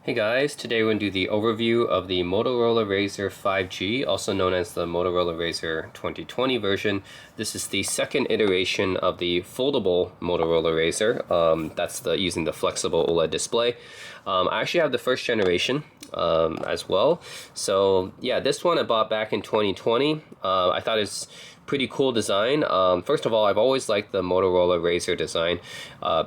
Hey guys, today we're going to do the overview of the Motorola Razr 5G, also known as the Motorola Razr 2020 version. This is the second iteration of the foldable Motorola Razr. That's using the flexible OLED display. I actually have the first generation as well. So yeah, this one I bought back in 2020. I thought it's pretty cool design. First of all, I've always liked the Motorola Razr design.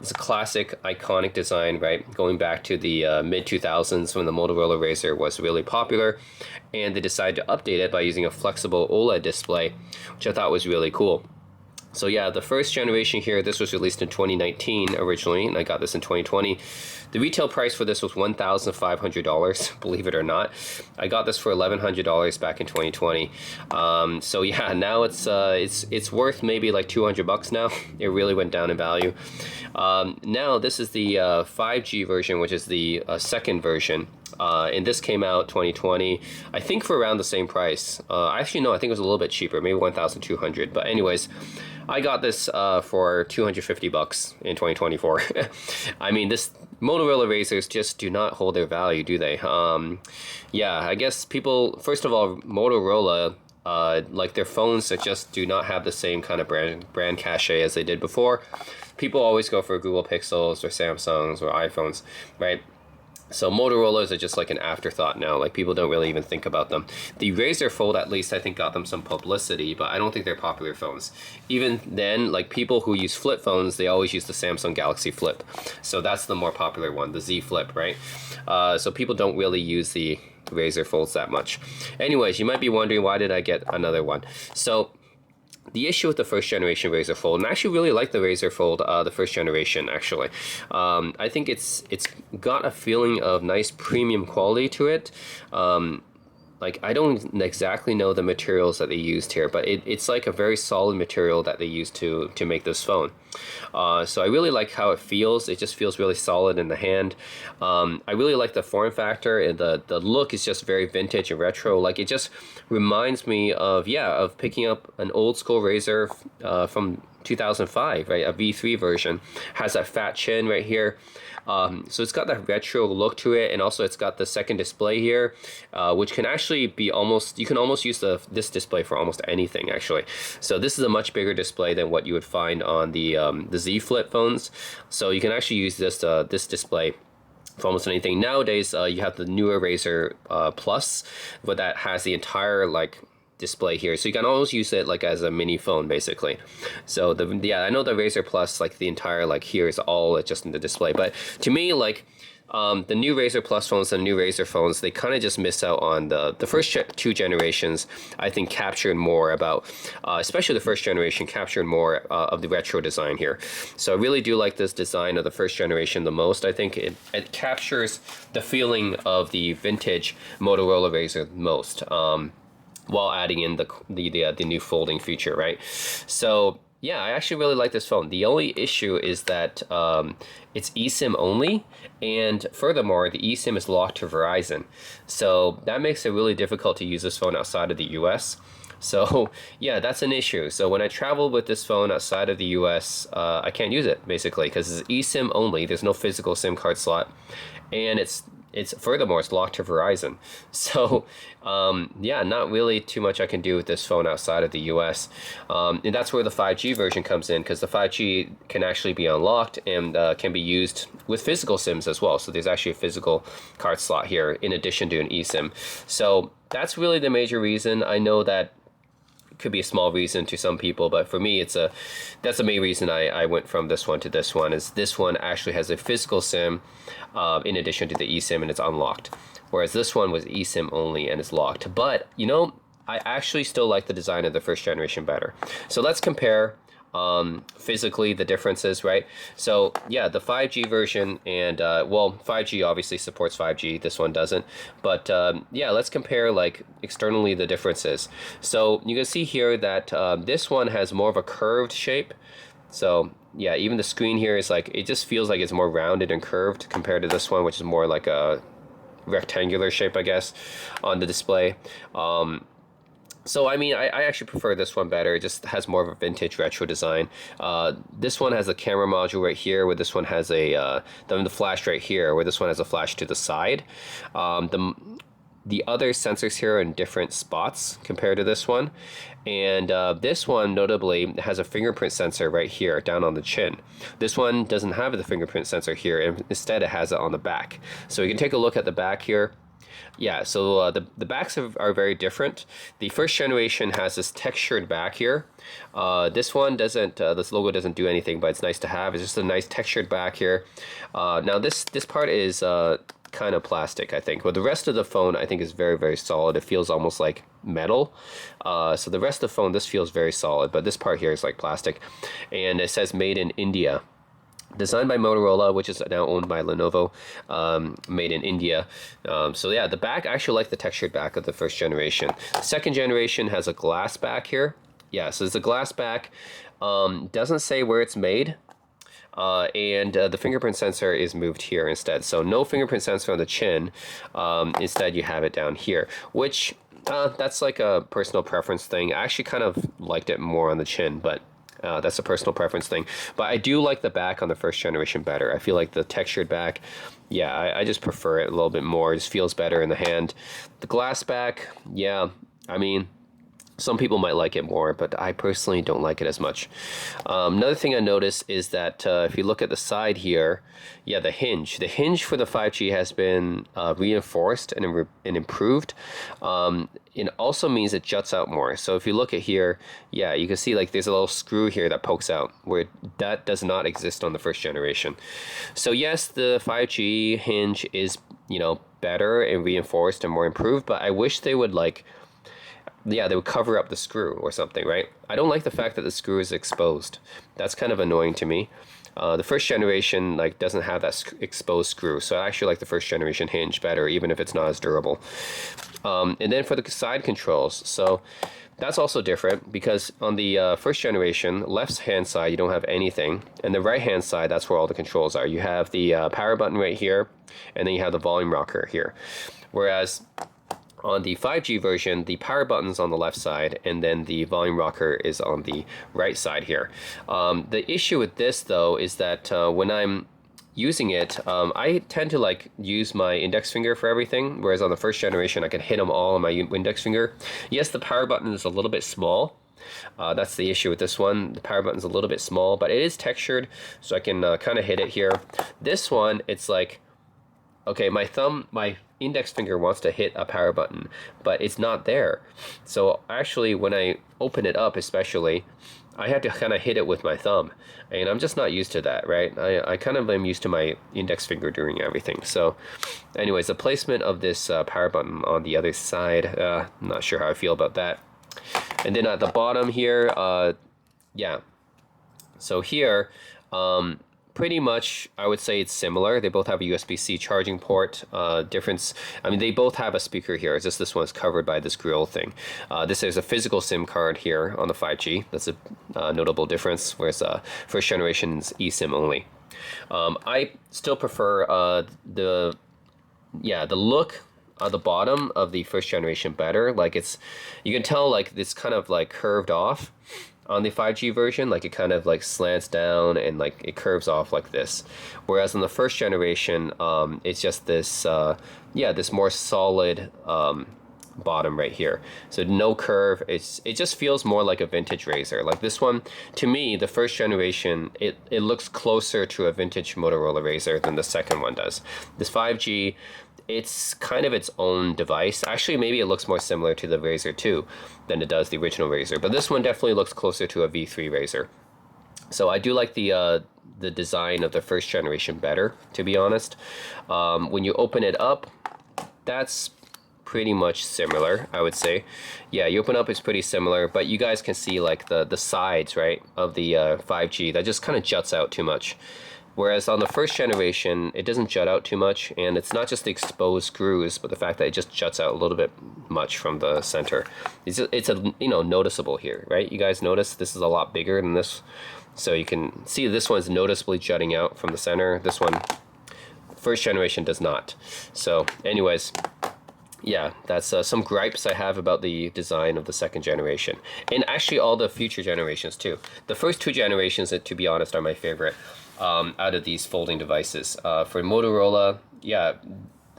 It's a classic, iconic design, right? Going back to the mid-2000s when the Motorola Razr was really popular, and they decided to update it by using a flexible OLED display, which I thought was really cool. So yeah, the first generation here, this was released in 2019 originally, and I got this in 2020. The retail price for this was $1,500, believe it or not. I got this for $1,100 back in 2020. So yeah, now it's worth maybe like 200 bucks now. It really went down in value. Now this is the 5G version, which is the second version. And this came out 2020, I think for around the same price. Actually, no, I think it was a little bit cheaper, maybe 1,200. But anyways, I got this for 250 bucks in 2024. I mean, this Motorola Razrs just do not hold their value, do they? Yeah, I guess people, first of all, Motorola, like their phones that just do not have the same kind of brand cachet as they did before. People always go for Google Pixels or Samsungs or iPhones, right? So Motorola's are just like an afterthought now. Like people don't really even think about them. The Razr Fold, at least, I think got them some publicity, but I don't think they're popular phones. Even then, like people who use flip phones, they always use the Samsung Galaxy Flip. So that's the more popular one, the Z Flip, right? So people don't really use the Razr Folds that much. Anyways, you might be wondering, why did I get another one? So the issue with the first generation Razr Fold, and I actually really like the Razr Fold, the first generation actually. I think it's got a feeling of nice premium quality to it. Like I don't exactly know the materials that they used here, but it's like a very solid material that they used to make this phone. So I really like how it feels. It just feels really solid in the hand. I really like the form factor, and the look is just very vintage and retro. Like it just reminds me of picking up an old school Razr from 2005, right? A V3 version. Has that fat chin right here. So it's got that retro look to it, and also it's got the second display here, which can actually be you can almost use this display for almost anything actually. So this is a much bigger display than what you would find on the Z Flip phones. So you can actually use this display for almost anything. Nowadays, you have the newer Razr Plus, but that has the entire display here, so you can always use it like as a mini phone basically. So I know the Razr Plus, like the entire here is all just in the display, but to me the new Razr Plus phones and the new Razr phones, they kind of just miss out on the first two generations. I think captured more about, especially the first generation, captured more of the retro design here. So I really do like this design of the first generation the most. I think it captures the feeling of the vintage Motorola Razr most. While adding in the new folding feature, right? So yeah, I actually really like this phone. The only issue is that it's eSIM only, and furthermore, the eSIM is locked to Verizon. So that makes it really difficult to use this phone outside of the US. So yeah, that's an issue. So when I travel with this phone outside of the US, I can't use it basically because it's eSIM only. There's no physical SIM card slot, and it's furthermore, it's locked to Verizon. So yeah, not really too much I can do with this phone outside of the US. And that's where the 5G version comes in, because the 5G can actually be unlocked and can be used with physical SIMs as well. So there's actually a physical card slot here in addition to an eSIM. So that's really the major reason. I know that could be a small reason to some people, but for me that's the main reason I went from this one to this one, is this one actually has a physical SIM in addition to the eSIM, and it's unlocked, whereas this one was eSIM only and it's locked. But I actually still like the design of the first generation better. So let's compare physically the differences, right? So yeah, the 5G version, and 5G obviously supports 5G, this one doesn't, but yeah, let's compare externally the differences. So you can see here that this one has more of a curved shape. So yeah, even the screen here is it just feels like it's more rounded and curved compared to this one, which is more like a rectangular shape, I guess, on the display. So I mean, I actually prefer this one better. It just has more of a vintage retro design. This one has a camera module right here, where this one has the flash right here, where this one has a flash to the side. The other sensors here are in different spots compared to this one. And this one notably has a fingerprint sensor right here down on the chin. This one doesn't have the fingerprint sensor here, and instead it has it on the back. So you can take a look at the back here. Yeah, so the backs are very different. The first generation has this textured back here. This one doesn't, this logo doesn't do anything, but it's nice to have. It's just a nice textured back here. Now this part is kind of plastic, I think. But the rest of the phone, I think, is very, very solid. It feels almost like metal. So the rest of the phone, this feels very solid, but this part here is like plastic. And it says made in India. Designed by Motorola, which is now owned by Lenovo, made in India. So yeah, the back, I actually like the textured back of the first generation. The second generation has a glass back here. Yeah, so it's a glass back. Doesn't say where it's made. And the fingerprint sensor is moved here instead. So no fingerprint sensor on the chin. Instead, you have it down here, which that's like a personal preference thing. I actually kind of liked it more on the chin, but that's a personal preference thing. But I do like the back on the first generation better. I feel like the textured back, yeah, I just prefer it a little bit more. It just feels better in the hand. The glass back, yeah, I mean, some people might like it more, but I personally don't like it as much. Another thing I noticed is that if you look at the side here, yeah, the hinge for the 5G has been reinforced and improved. It also means it juts out more. So if you look at here, yeah, you can see like there's a little screw here that pokes out, where that does not exist on the first generation. So yes, the 5G hinge is, you know, better and reinforced and more improved, but I wish they would they would cover up the screw or something, right? I don't like the fact that the screw is exposed. That's kind of annoying to me. The first generation doesn't have that exposed screw, so I actually like the first generation hinge better, even if it's not as durable. And then for the side controls, so that's also different, because on the first generation, left hand side you don't have anything, and the right hand side, that's where all the controls are. You have the power button right here, and then you have the volume rocker here. Whereas on the 5G version, the power button's on the left side, and then the volume rocker is on the right side here. The issue with this, though, is that when I'm using it, I tend to use my index finger for everything, whereas on the first generation, I can hit them all on my index finger. Yes, the power button is a little bit small. That's the issue with this one. The power button's a little bit small, but it is textured, so I can kind of hit it here. This one, it's like, okay, my index finger wants to hit a power button, but it's not there. So actually, when I open it up, especially, I had to kind of hit it with my thumb, and I'm just not used to that, right? I kind of am used to my index finger doing everything. So anyways, the placement of this power button on the other side, I'm not sure how I feel about that. And then at the bottom here, yeah, so here, pretty much, I would say it's similar. They both have a USB-C charging port. Difference, I mean, they both have a speaker here. It's just this one's covered by this grill thing. This is a physical SIM card here on the 5G. That's a notable difference, whereas first generation's eSIM only. I still prefer the look at the bottom of the first generation better. You can tell it's kind of curved off. On the 5G version, it kind of slants down and it curves off like this. Whereas on the first generation, it's just this, this more solid bottom right here. So no curve. It just feels more like a vintage Razr. Like this one, to me, the first generation, it looks closer to a vintage Motorola Razr than the second one does. This 5G, it's kind of its own device. Actually, maybe it looks more similar to the Razr 2 than it does the original Razr, but this one definitely looks closer to a V3 Razr. So I do like the design of the first generation better, to be honest. When you open it up, that's pretty much similar, I would say. Yeah, you open up, it's pretty similar, but you guys can see the sides, right, of the 5G, that just kind of juts out too much. Whereas on the first generation, it doesn't jut out too much, and it's not just the exposed screws, but the fact that it just juts out a little bit much from the center. It's noticeable here, right? You guys notice this is a lot bigger than this, so you can see this one's noticeably jutting out from the center. This one, first generation, does not. So anyways, yeah, that's some gripes I have about the design of the second generation, and actually all the future generations too. The first two generations, to be honest, are my favorite out of these folding devices. For Motorola, yeah,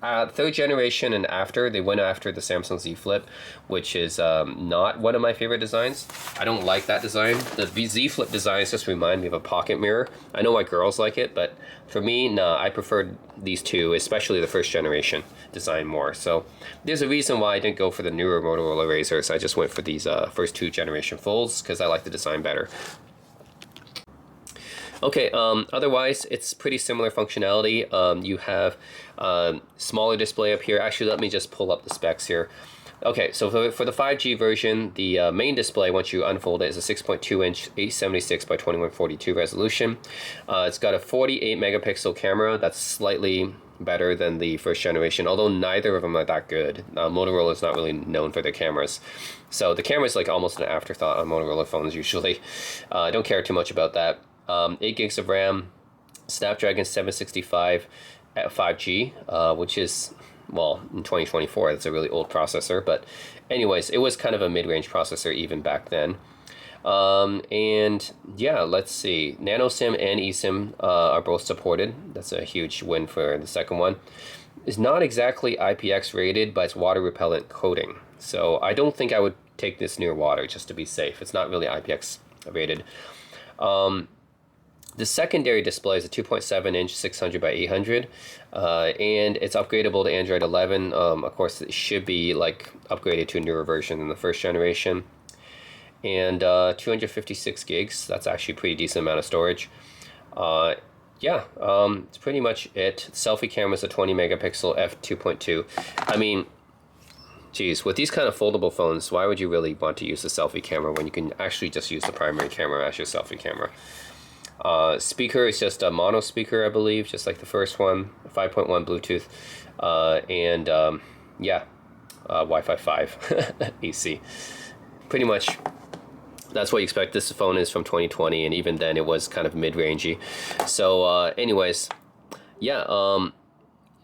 third generation and after, they went after the Samsung Z Flip, which is not one of my favorite designs. I don't like that design. The Z Flip designs just remind me of a pocket mirror. I know why girls like it, but for me, no, I preferred these two, especially the first generation design more. So there's a reason why I didn't go for the newer Motorola Razrs. I just went for these first two generation folds because I like the design better. Okay, otherwise, it's pretty similar functionality. You have smaller display up here. Actually, let me just pull up the specs here. Okay, so for the 5G version, the main display, once you unfold it, is a 6.2-inch 876 by 2142 resolution. It's got a 48 megapixel camera. That's slightly better than the first generation, although neither of them are that good. Motorola is not really known for their cameras. So the camera is like almost an afterthought on Motorola phones usually. I don't care too much about that. 8 gigs of RAM, Snapdragon 765 at 5G, which is, well, in 2024, that's a really old processor. But anyways, it was kind of a mid-range processor even back then. And yeah, let's see. Nano SIM and eSIM are both supported. That's a huge win for the second one. It's not exactly IPX rated, but it's water repellent coating. So I don't think I would take this near water just to be safe. It's not really IPX rated. The secondary display is a 2.7-inch 600 by 800, and it's upgradable to Android 11. Of course, it should be like upgraded to a newer version than the first generation. And 256 gigs. That's actually a pretty decent amount of storage. Yeah, it's pretty much it. Selfie camera is a 20 megapixel f2.2. I mean, geez, with these kind of foldable phones, why would you really want to use the selfie camera when you can actually just use the primary camera as your selfie camera? Speaker is just a mono speaker, I believe, just like the first one. 5.1 Bluetooth, and yeah, Wi-Fi 5 AC. Pretty much that's what you expect. This phone is from 2020, and even then it was kind of mid-rangey. So anyways, yeah,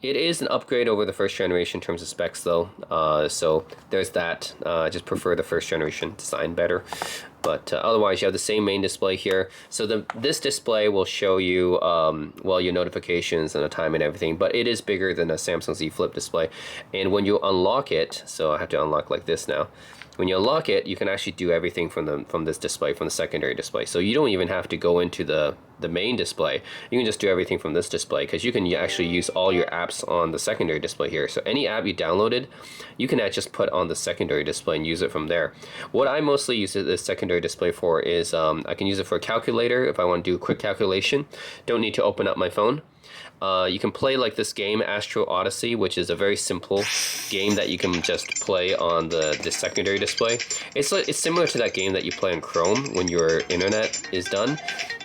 it is an upgrade over the first generation in terms of specs, though. So there's that. I just prefer the first generation design better. But otherwise, you have the same main display here. So this display will show you, well, your notifications and the time and everything. But it is bigger than a Samsung Z Flip display. And when you unlock it, so I have to unlock like this now. When you unlock it, you can actually do everything from this display, from the secondary display. So you don't even have to go into the main display. You can just do everything from this display, because you can actually use all your apps on the secondary display here. So any app you downloaded, you can just put on the secondary display and use it from there. What I mostly use this secondary display for is I can use it for a calculator if I want to do a quick calculation. Don't need to open up my phone. You can play like this game, Astro Odyssey, which is a very simple game that you can just play on the secondary display. It's similar to that game that you play on Chrome when your internet is done.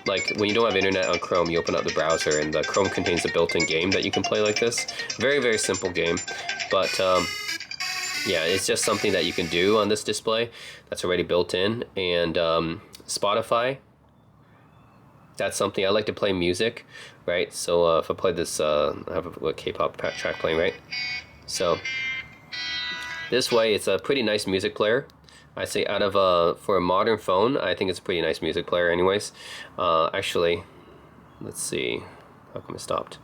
Like when you don't have internet on Chrome, you open up the browser and the Chrome contains a built-in game that you can play like this. Very, very simple game. But yeah, it's just something that you can do on this display that's already built in. And Spotify, that's something I like to play music, right? So if I play this, I have a K-pop track playing, right? So this way, it's a pretty nice music player. I say out of for a modern phone, I think it's a pretty nice music player anyways. Actually, let's see, how come it stopped?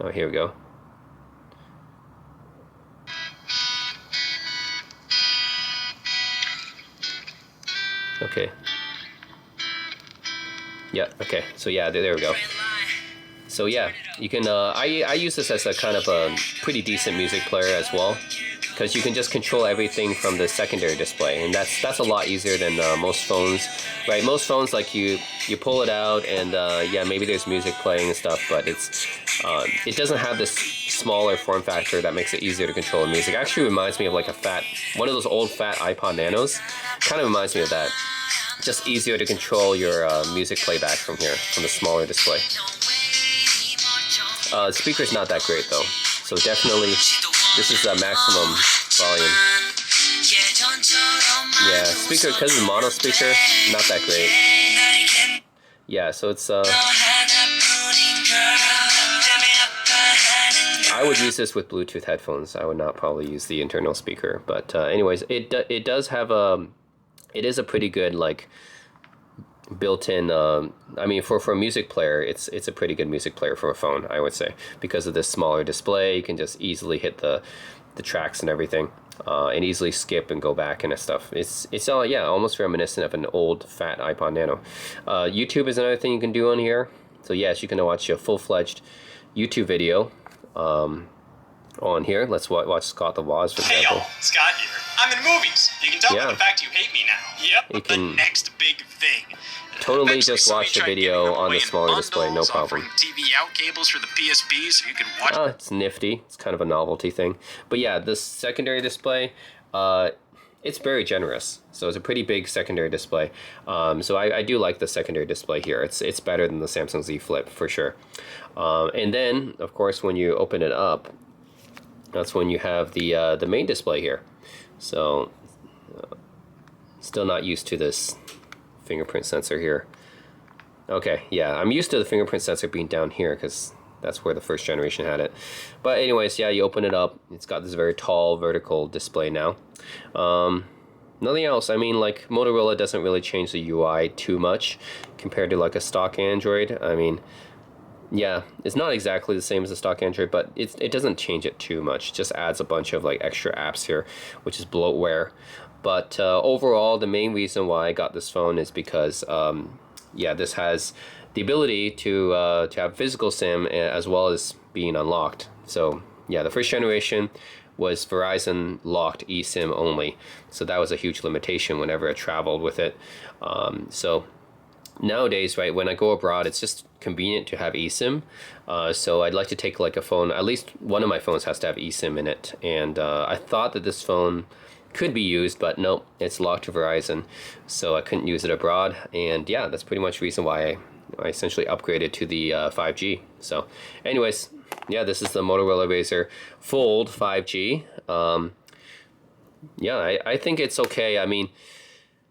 Oh, here we go. Okay. Yeah, okay, so yeah, there we go. So yeah, you can, I use this as a kind of a pretty decent music player as well, because you can just control everything from the secondary display, and that's a lot easier than most phones, right? Most phones, like you pull it out and yeah, maybe there's music playing and stuff, but it doesn't have this smaller form factor that makes it easier to control the music. It actually reminds me of like one of those old fat iPod Nanos. Kind of reminds me of that. Just easier to control your music playback from here, from the smaller display. The speaker's not that great though, so definitely this is maximum volume. Yeah, speaker, because it's mono speaker, not that great. Yeah, so it's I I would use this with Bluetooth headphones. I would not probably use the internal speaker. But anyways, it does have it is a pretty good like built-in. I mean, for a music player, it's a pretty good music player for a phone, I would say, because of this smaller display. You can just easily hit the tracks and everything, and easily skip and go back and stuff. It's all, yeah, almost reminiscent of an old fat iPod Nano. YouTube is another thing you can do on here. So yes, you can watch a full-fledged YouTube video on here. Let's watch Scott the Woz, for example. Hey y'all, Scott here. I'm in movies. You can tell by the fact you hate me now. Yep, you can the next big thing. totally just watch the video on the smaller display, no problem. TV out cables for the PSP so you can watch. It's nifty. It's kind of a novelty thing. But yeah, this secondary display, it's very generous. So it's a pretty big secondary display. So I do like the secondary display here. It's better than the Samsung Z Flip for sure. And then, of course, when you open it up, that's when you have the main display here. So still not used to this fingerprint sensor here. Okay, yeah, I'm used to the fingerprint sensor being down here because that's where the first generation had it. But anyways, yeah, you open it up. It's got this very tall vertical display now. Nothing else. I mean, like, Motorola doesn't really change the UI too much compared to like a stock Android. I mean, yeah, it's not exactly the same as a stock Android, but it doesn't change it too much. It just adds a bunch of like extra apps here, which is bloatware. But overall, the main reason why I got this phone is because, yeah, this has the ability to have physical SIM as well as being unlocked. So yeah, the first generation was Verizon locked eSIM only. So that was a huge limitation whenever I traveled with it. So nowadays, right, when I go abroad, it's just convenient to have eSIM. So I'd like to take like a phone, at least one of my phones has to have eSIM in it. And I thought that this phone could be used, but nope, it's locked to Verizon, so I couldn't use it abroad. And yeah, that's pretty much the reason why I essentially upgraded to the 5G. So anyways, yeah, this is the Motorola Razr Fold 5G. Yeah, I think it's okay. I mean,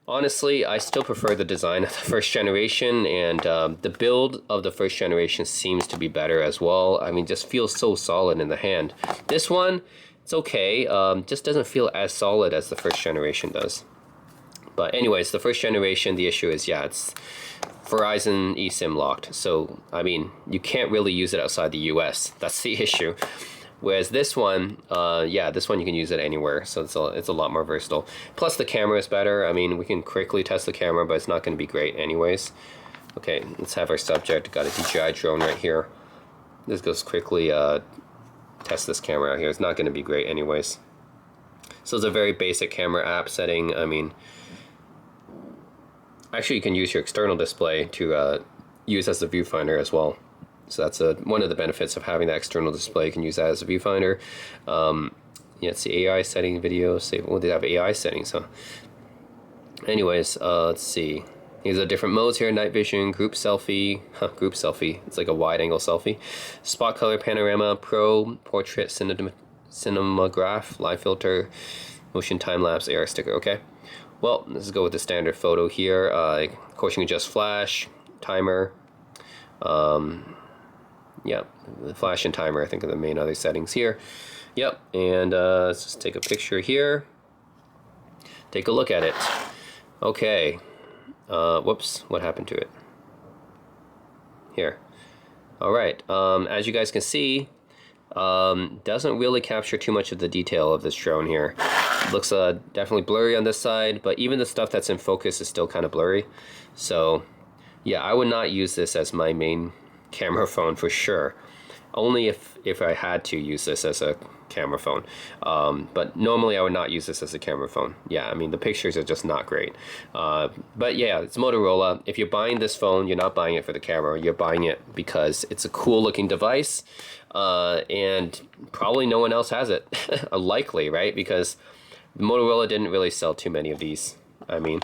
honestly, I still prefer the design of the first generation, and the build of the first generation seems to be better as well. I mean, just feels so solid in the hand. This one, it's okay, just doesn't feel as solid as the first generation does. But anyways, the first generation, the issue is, yeah, it's Verizon eSIM locked. So, I mean, you can't really use it outside the US. That's the issue. Whereas this one, yeah, this one you can use it anywhere. So it's a lot more versatile. Plus the camera is better. I mean, we can quickly test the camera, but it's not going to be great anyways. Okay, let's have our subject. Got a DJI drone right here. This goes quickly. Test this camera out here. It's not going to be great anyways. So it's a very basic camera app setting. I mean, actually you can use your external display to use as a viewfinder as well. So that's one of the benefits of having that external display. You can use that as a viewfinder. Yeah, it's the AI setting video. Save. Well, they have AI settings, huh? Anyways, let's see. These are different modes here: night vision, group selfie, group selfie. It's like a wide-angle selfie. Spot color panorama, pro, portrait, cinematograph, live filter, motion time-lapse, AR sticker. Okay. Well, let's go with the standard photo here. Of course, you can adjust flash, timer. Yeah, the flash and timer, I think, are the main other settings here. Yep, and let's just take a picture here. Take a look at it. Okay. Whoops, what happened to it? Here. Alright, as you guys can see, doesn't really capture too much of the detail of this drone here. Looks definitely blurry on this side, but even the stuff that's in focus is still kind of blurry. So, yeah, I would not use this as my main camera phone for sure. Only if I had to use this as a camera phone. But normally I would not use this as a camera phone. Yeah, I mean, the pictures are just not great. But yeah, it's Motorola. If you're buying this phone, you're not buying it for the camera. You're buying it because it's a cool looking device. And probably no one else has it. Likely, right? Because Motorola didn't really sell too many of these. I mean,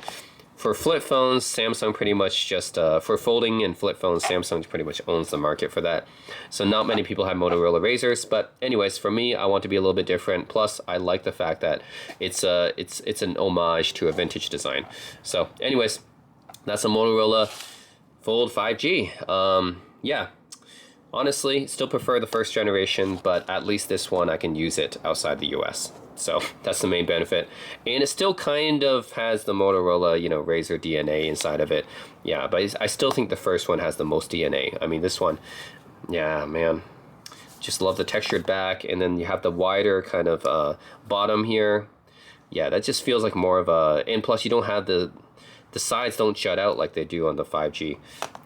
for flip phones, Samsung pretty much just, for folding and flip phones, Samsung pretty much owns the market for that. So not many people have Motorola Razrs, but anyways, for me, I want to be a little bit different. Plus, I like the fact that it's an homage to a vintage design. So anyways, that's a Motorola Fold 5G. Yeah. Honestly, still prefer the first generation, but at least this one I can use it outside the US. So that's the main benefit. And it still kind of has the Motorola, you know, Razr DNA inside of it. Yeah, but I still think the first one has the most DNA. I mean, this one, yeah, man. Just love the textured back, and then you have the wider kind of bottom here. Yeah, that just feels like more of a, and plus you don't have the sides don't shut out like they do on the 5G.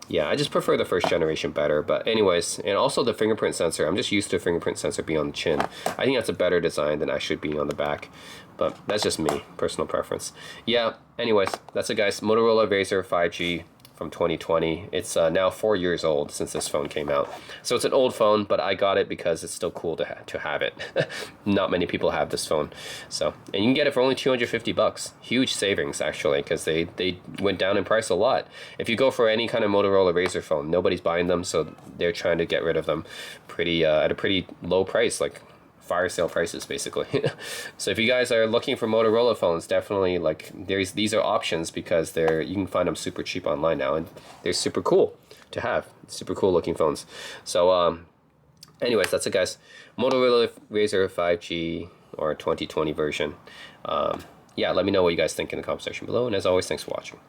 Yeah, I just prefer the first generation better. But anyways, and also the fingerprint sensor. I'm just used to a fingerprint sensor being on the chin. I think that's a better design than actually being on the back. But that's just me, personal preference. Yeah, anyways, that's it guys. Motorola Razr 5G from 2020. It's now 4 years old since this phone came out. So it's an old phone, but I got it because it's still cool to have it. Not many people have this phone. So, and you can get it for only 250 bucks. Huge savings actually, because they went down in price a lot. If you go for any kind of Motorola Razr phone, nobody's buying them, so they're trying to get rid of them pretty at a pretty low price, like fire sale prices basically. So if you guys are looking for Motorola phones, definitely like these are options because you can find them super cheap online now, and they're super cool to have, super cool looking phones. So anyways, that's it guys. Motorola Razr 5G or 2020 version. Yeah, let me know what you guys think in the comment section below, and as always, thanks for watching.